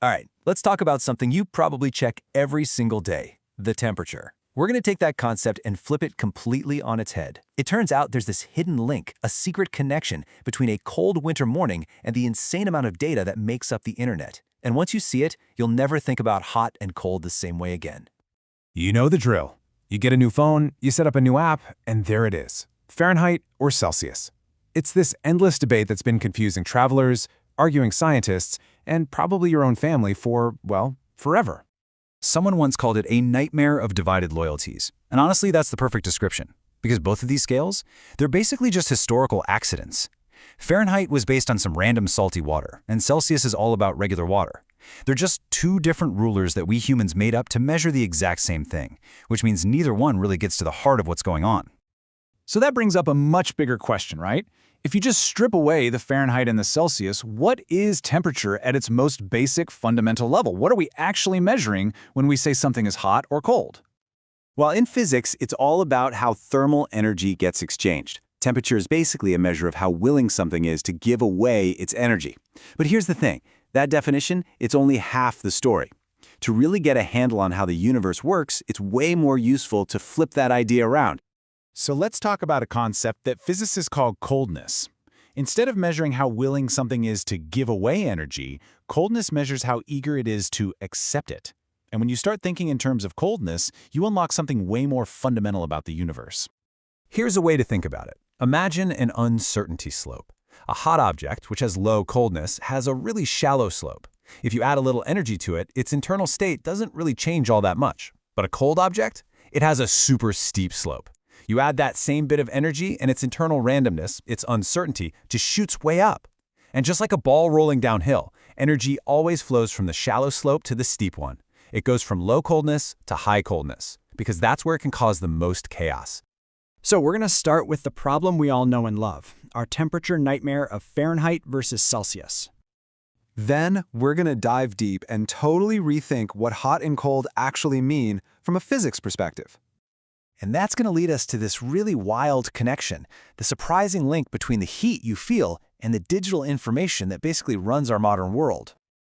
All right, let's talk about something you probably check every single day, the temperature. We're going to take that concept and flip it completely on its head. It turns out there's this hidden link, a secret connection between a cold winter morning and the insane amount of data that makes up the internet. And once you see it, you'll never think about hot and cold the same way again. You know the drill. You get a new phone, you set up a new app, and there it is. Fahrenheit or Celsius. It's this endless debate that's been confusing travelers, arguing scientists, and probably your own family for, well, forever. Someone once called it a nightmare of divided loyalties. And honestly, that's the perfect description. Because both of these scales, they're basically just historical accidents. Fahrenheit was based on some random salty water, and Celsius is all about regular water. They're just two different rulers that we humans made up to measure the exact same thing, which means neither one really gets to the heart of what's going on. So that brings up a much bigger question, right? If you just strip away the Fahrenheit and the Celsius, what is temperature at its most basic fundamental level? What are we actually measuring when we say something is hot or cold? Well, in physics, it's all about how thermal energy gets exchanged. Temperature is basically a measure of how willing something is to give away its energy. But here's the thing. That definition, it's only half the story. To really get a handle on how the universe works, it's way more useful to flip that idea around. So let's talk about a concept that physicists call coldness. Instead of measuring how willing something is to give away energy, coldness measures how eager it is to accept it. And when you start thinking in terms of coldness, you unlock something way more fundamental about the universe. Here's a way to think about it. Imagine an uncertainty slope. A hot object, which has low coldness, has a really shallow slope. If you add a little energy to it, its internal state doesn't really change all that much. But a cold object? It has a super steep slope. You add that same bit of energy and its internal randomness, its uncertainty, just shoots way up. And just like a ball rolling downhill, energy always flows from the shallow slope to the steep one. It goes from low coldness to high coldness, because that's where it can cause the most chaos. So we're going to start with the problem we all know and love, our temperature nightmare of Fahrenheit versus Celsius. Then we're going to dive deep and totally rethink what hot and cold actually mean from a physics perspective. And that's going to lead us to this really wild connection, the surprising link between the heat you feel and the digital information that basically runs our modern world.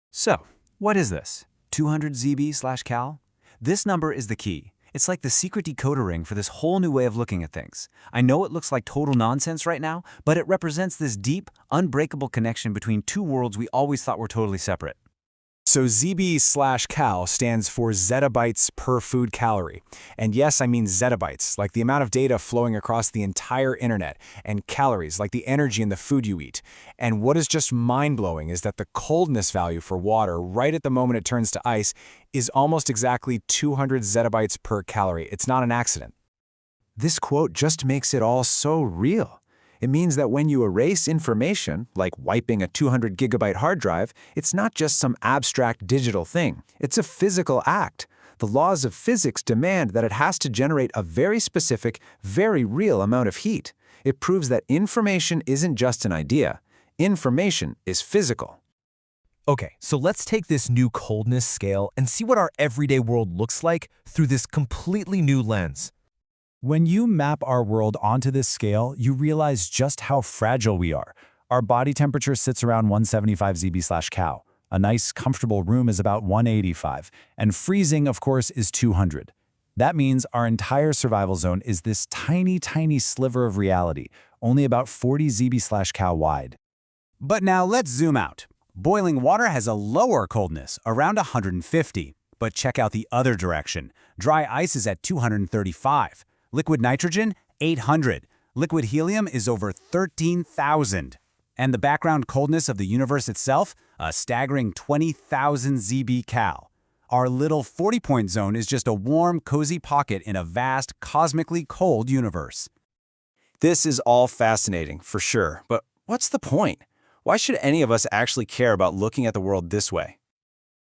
So, what is this? 200 ZB/Cal? This number is the key. It's like the secret decoder ring for this whole new way of looking at things. I know it looks like total nonsense right now, but it represents this deep, unbreakable connection between two worlds we always thought were totally separate. So ZB/Cal stands for zettabytes per food calorie. And yes, I mean zettabytes, like the amount of data flowing across the entire internet, and calories, like the energy in the food you eat. And what is just mind-blowing is that the coldness value for water right at the moment it turns to ice is almost exactly 200 zettabytes per calorie. It's not an accident. This quote just makes it all so real. It means that when you erase information, like wiping a 200 gigabyte hard drive, it's not just some abstract digital thing. It's a physical act. The laws of physics demand that it has to generate a very specific, very real amount of heat. It proves that information isn't just an idea. Information is physical. Okay, so let's take this new coldness scale and see what our everyday world looks like through this completely new lens. When you map our world onto this scale, you realize just how fragile we are. Our body temperature sits around 175 ZB/Cal. A nice, comfortable room is about 185, and freezing, of course, is 200. That means our entire survival zone is this tiny, tiny sliver of reality, only about 40 ZB/Cal wide. But now let's zoom out. Boiling water has a lower coldness, around 150. But check out the other direction. Dry ice is at 235. Liquid nitrogen, 800. Liquid helium is over 13,000. And the background coldness of the universe itself, a staggering 20,000 ZB/Cal. Our little 40-point zone is just a warm, cozy pocket in a vast, cosmically cold universe. This is all fascinating, for sure, but what's the point? Why should any of us actually care about looking at the world this way?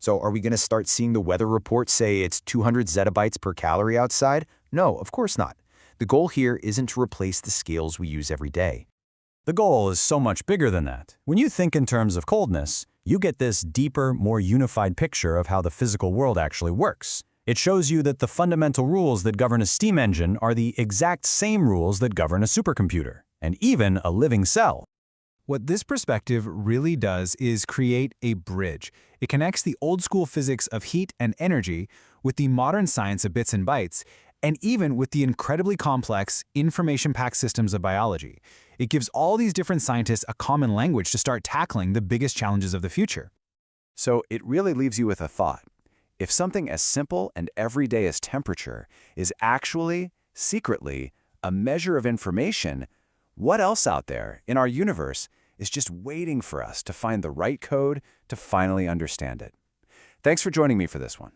So are we going to start seeing the weather report say it's 200 zettabytes per calorie outside? No, of course not. The goal here isn't to replace the scales we use every day. The goal is so much bigger than that. When you think in terms of coldness, you get this deeper, more unified picture of how the physical world actually works. It shows you that the fundamental rules that govern a steam engine are the exact same rules that govern a supercomputer, and even a living cell. What this perspective really does is create a bridge. It connects the old-school physics of heat and energy with the modern science of bits and bytes, and even with the incredibly complex, information-packed systems of biology. It gives all these different scientists a common language to start tackling the biggest challenges of the future. So it really leaves you with a thought. If something as simple and everyday as temperature is actually, secretly, a measure of information, what else out there in our universe is just waiting for us to find the right code to finally understand it? Thanks for joining me for this one.